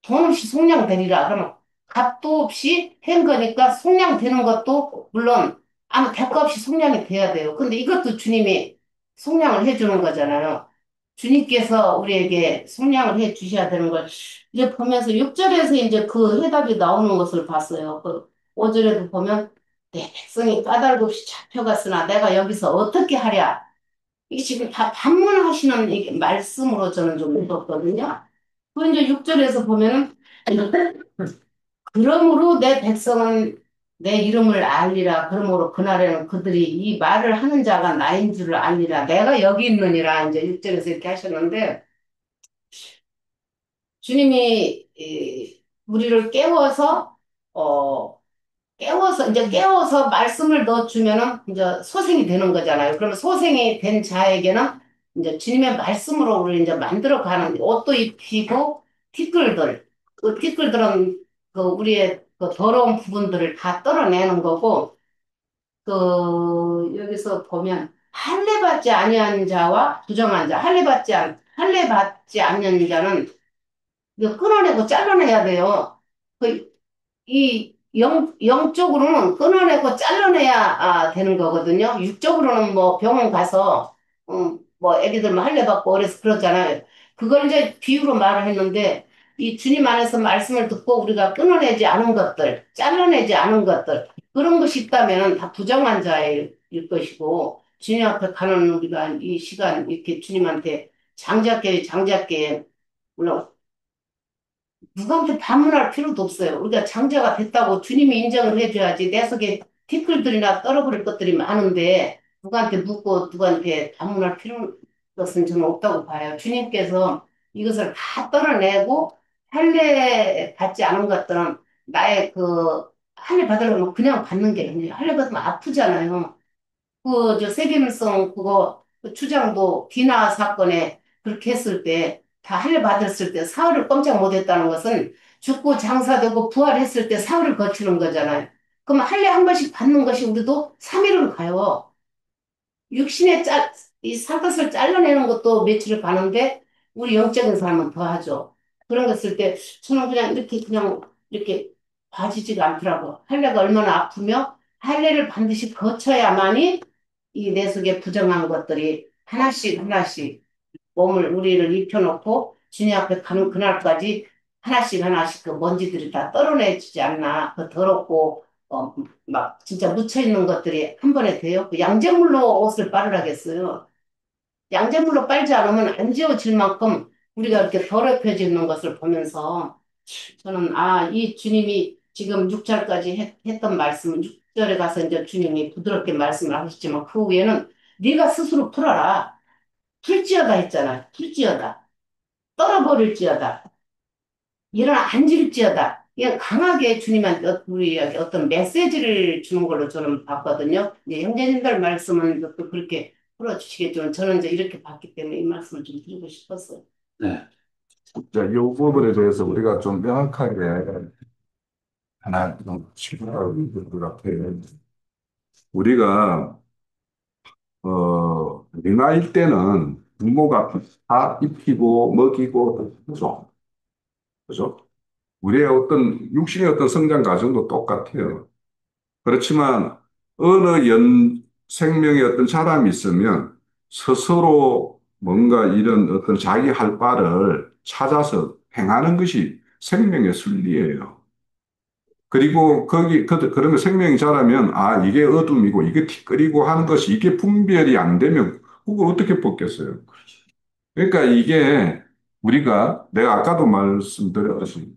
돈 없이 속량되리라. 그러면 값도 없이 한 거니까 속량되는 것도 물론 아무 대가 없이 속량이 돼야 돼요. 근데 이것도 주님이 속량을 해주는 거잖아요. 주님께서 우리에게 속량을 해 주셔야 되는 걸 이제 보면서 6절에서 이제 그 해답이 나오는 것을 봤어요. 그 5절에도 보면 내 백성이 까닭없이 잡혀갔으나 내가 여기서 어떻게 하랴. 이게 지금 다 반문하시는 이게 말씀으로 저는 좀 읽었거든요. 그 이제 6절에서 보면은 그러므로 내 백성은 내 이름을 알리라. 그러므로 그날에는 그들이 이 말을 하는 자가 나인 줄을 알리라. 내가 여기 있느니라. 이제 6절에서 이렇게 하셨는데 주님이 우리를 어, 깨워서 말씀을 넣어주면은 이제 소생이 되는 거잖아요. 그러면 소생이 된 자에게는 이제 주님의 말씀으로 우리를 이제 만들어가는 옷도 입히고 티끌들, 그 티끌들은 그 우리의 그 더러운 부분들을 다 떨어내는 거고, 그 여기서 보면 할례 받지 아니한 자와 부정한 자, 할례 받지 않는 자는 이거 끊어내고 잘라내야 돼요. 그 이 영적으로는 끊어내고 잘라내야 되는 거거든요. 육적으로는 뭐 병원 가서, 뭐 애기들 뭐 할례 받고 그래서 그러잖아요. 그걸 이제 비유로 말을 했는데, 이 주님 안에서 말씀을 듣고 우리가 끊어내지 않은 것들, 잘라내지 않은 것들, 그런 것이 있다면 다 부정한 자일 것이고, 주님 앞에 가는 우리가 이 시간 이렇게 주님한테 장작게, 물론 누구한테 반문할 필요도 없어요. 우리가 장자가 됐다고 주님이 인정을 해줘야지. 내 속에 티끌들이나 떨어버릴 것들이 많은데 누구한테 묻고 누구한테 반문할 필요는 것은 저는 없다고 봐요. 주님께서 이것을 다 떨어내고 할례 받지 않은 것들은 나의 그 할례 받으려면 그냥 받는 게 아니에요. 할례 받으면 아프잖아요. 그, 저, 세계물성 그거 그 추장도 디나 사건에 그렇게 했을 때, 다 할례 받았을 때 사흘을 꼼짝 못 했다는 것은 죽고 장사되고 부활했을 때 사흘을 거치는 거잖아요. 그럼 할례 한 번씩 받는 것이 우리도 3일은 가요. 육신의 이 살갗을 잘라내는 것도 며칠을 가는데, 우리 영적인 사람은 더 하죠. 그런 거 쓸 때, 저는 그냥 이렇게 봐지지가 않더라고. 할례가 얼마나 아프며, 할례를 반드시 거쳐야만이 이 내 속에 부정한 것들이 하나씩 몸을 우리를 입혀놓고 주님 앞에 가는 그날까지 하나씩 그 먼지들이 다 떨어내지지 않나. 그 더럽고 막 진짜 묻혀 있는 것들이 한 번에 돼요. 그 양잿물로 옷을 빨으라겠어요. 양잿물로 빨지 않으면 안 지워질 만큼 우리가 이렇게 더럽혀지는 것을 보면서 저는 이 주님이 지금 6절까지 했던 말씀은 6절에 가서 이제 주님이 부드럽게 말씀을 하셨지만 그 후에는 네가 스스로 풀어라. 풀지어다 했잖아요. 풀지어다. 떨어버릴지어다. 일어나 앉을지어다. 그냥 강하게 주님한테 우리에게 어떤 메시지를 주는 걸로 저는 봤거든요. 이제 형제님들 말씀은 또 그렇게 풀어주시겠지만 저는 이제 이렇게 봤기 때문에 이 말씀을 좀 드리고 싶었어요. 네. 자, 이 부분에 대해서 우리가 좀 명확하게 하나 좀 짚어볼 것 같아요. 우리가 우리 나이 때는 부모가 다 입히고 먹이고 그죠? 그죠? 우리의 어떤 육신의 어떤 성장 과정도 똑같아요. 그렇지만 어느 생명의 어떤 사람이 있으면 스스로 뭔가 이런 어떤 자기 할 바를 찾아서 행하는 것이 생명의 순리예요. 그리고 그런 거 생명이 자라면, 아, 이게 어둠이고, 이게 티끌이고 하는 것이, 이게 분별이 안 되면, 그걸 어떻게 뽑겠어요? 그러니까 이게 우리가, 내가 아까도 말씀드렸듯이,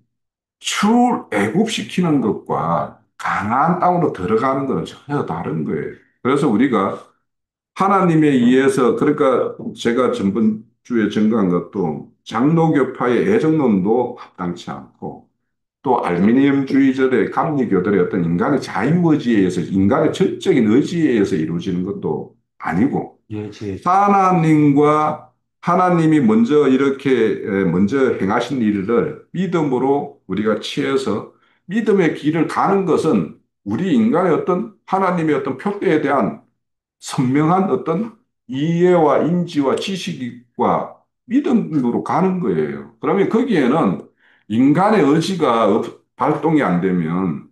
출애굽시키는 것과 가나안 땅으로 들어가는 것은 전혀 다른 거예요. 그래서 우리가 하나님에 의해서, 그러니까 제가 전번 주에 증거한 것도 장로교파의 애정론도 합당치 않고, 또 알미니엄주의자들의 감리교들의 어떤 인간의 자유의지에 의해서, 인간의 전적인 의지에 의해서 이루어지는 것도 아니고, 예, 하나님과 하나님이 먼저 이렇게 먼저 행하신 일을 믿음으로 우리가 취해서 믿음의 길을 가는 것은 우리 인간의 어떤 하나님의 어떤 표대에 대한 선명한 어떤 이해와 인지와 지식과 믿음으로 가는 거예요. 그러면 거기에는 인간의 의지가 발동이 안 되면,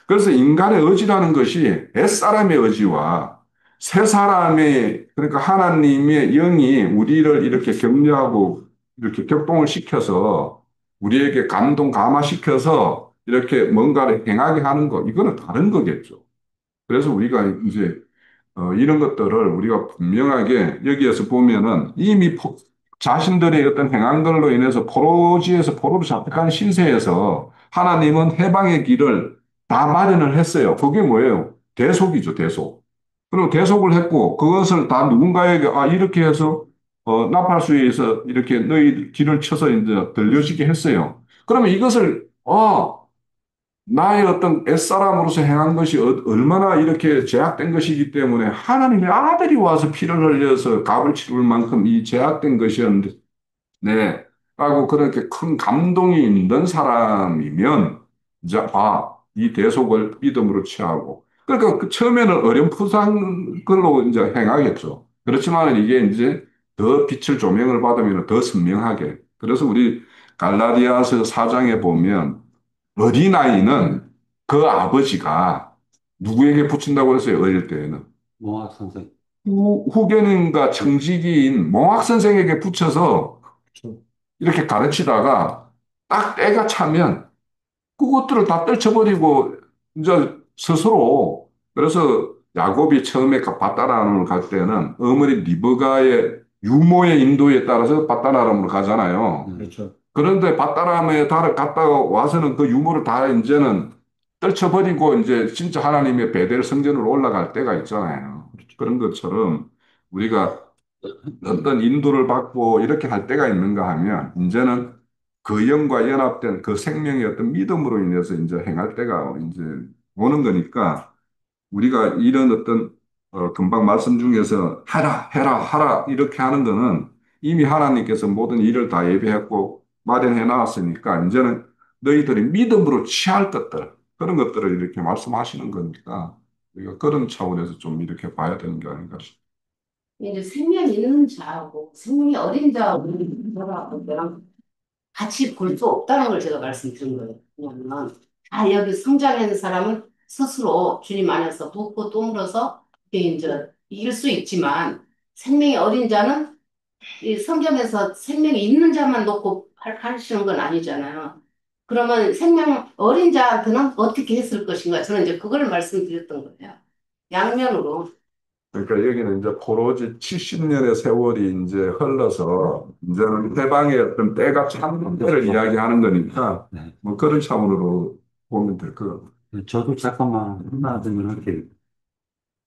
그래서 인간의 의지라는 것이 옛사람의 의지와 새 사람의, 그러니까 하나님의 영이 우리를 이렇게 격려하고 이렇게 격동을 시켜서 우리에게 감동, 감화시켜서 이렇게 뭔가를 행하게 하는 거, 이거는 다른 거겠죠. 그래서 우리가 이제 이런 것들을 우리가 분명하게 여기에서 보면은 이미 자신들의 어떤 행한들로 인해서 포로지에서 포로로 잡혀간 신세에서 하나님은 해방의 길을 다 마련을 했어요. 그게 뭐예요? 대속이죠, 대속. 그리고 대속을 했고 그것을 다 누군가에게 아, 이렇게 해서 나팔수에서 이렇게 너희 길을 쳐서 이제 들려지게 했어요. 그러면 이것을 나의 어떤 옛사람으로서 행한 것이 얼마나 이렇게 제약된 것이기 때문에 하나님의 아들이 와서 피를 흘려서 값을 치를 만큼 이 제약된 것이었는데, 네. 하고 그렇게 큰 감동이 있는 사람이면, 이제, 아, 이 대속을 믿음으로 취하고. 그러니까 처음에는 어렴풋한 걸로 이제 행하겠죠. 그렇지만 이게 이제 더 빛을 조명을 받으면 더 선명하게. 그래서 우리 갈라디아서 4장에 보면, 어린아이는 그 아버지가 누구에게 붙인다고 했어요, 어릴 때에는. 몽학 선생. 후견인과 청지기인 몽학 선생에게 붙여서 이렇게 가르치다가 딱 때가 차면 그것들을 다 떨쳐버리고 이제 스스로, 그래서 야곱이 처음에 바다나람을 갈 때는 어머니 리브가의 유모의 인도에 따라서 바다나람으로 가잖아요. 그렇죠. 그런데 바다람에 달을 갔다가 와서는 그 유물을 다 이제는 떨쳐버리고 이제 진짜 하나님의 베델 성전으로 올라갈 때가 있잖아요. 그런 것처럼 우리가 어떤 인도를 받고 이렇게 할 때가 있는가 하면 이제는 그 영과 연합된 그 생명의 어떤 믿음으로 인해서 이제 행할 때가 이제 오는 거니까 우리가 이런 어떤 금방 말씀 중에서 해라, 해라, 하라 이렇게 하는 거는 이미 하나님께서 모든 일을 다 예비했고 마련해 놨으니까 이제는 너희들이 믿음으로 취할 것들 그런 것들을 이렇게 말씀하시는 거니까 우리가 그런 차원에서 좀 이렇게 봐야 되는 게 아닌가 싶습니다. 이제 생명 있는 자하고 생명이 어린 자하고 저랑 같이 볼 수 없다는 걸 제가 말씀드린 거예요. 왜냐하면 다 여기 성장하는 사람은 스스로 주님 안에서 붓고 또 물어서 이게 이제 이길 수 있지만 생명이 어린 자는 이 성경에서 생명이 있는 자만 놓고 하시는 건 아니잖아요. 그러면 생명 어린 자한테는 어떻게 했을 것인가? 저는 이제 그걸 말씀드렸던 거예요. 양면으로. 그러니까 여기는 이제 포로지 70년의 세월이 이제 흘러서 이제는 해방의 어떤 때가 참 때를 이야기하는 거니까 네. 뭐 그런 차원으로 보면 될 것 같아요. 저도 잠깐만 하나 더 할게요.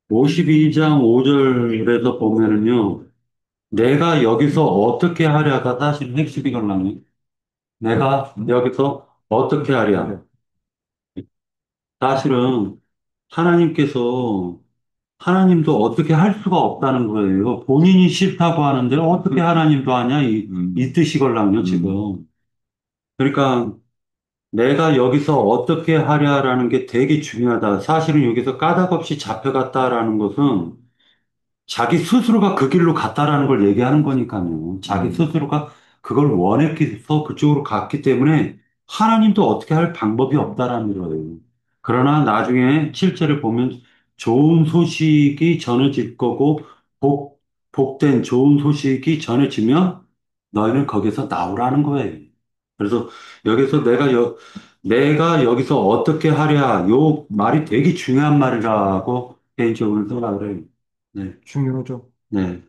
52장 5절에서 보면은요, 내가 여기서 어떻게 하랴가 사실 핵심이거든요. 내가 여기서 어떻게 하랴. 사실은 하나님께서 하나님도 어떻게 할 수가 없다는 거예요. 본인이 싫다고 하는데 어떻게 하나님도 하냐 이 뜻이걸랑요, 지금. 그러니까 내가 여기서 어떻게 하랴라는 게 되게 중요하다. 사실은 여기서 까닭없이 잡혀갔다라는 것은 자기 스스로가 그 길로 갔다라는 걸 얘기하는 거니까요. 자기 스스로가 그걸 원했기서 그쪽으로 갔기 때문에 하나님도 어떻게 할 방법이 없다라는 거예요. 그러나 나중에 7절을 보면 좋은 소식이 전해질 거고 복 복된 좋은 소식이 전해지면 너희는 거기서 나오라는 거예요. 그래서 여기서 내가 여기서 어떻게 하랴, 요 말이 되게 중요한 말이라고 개인적으로 생각을 해요. 네, 중요하죠. 네.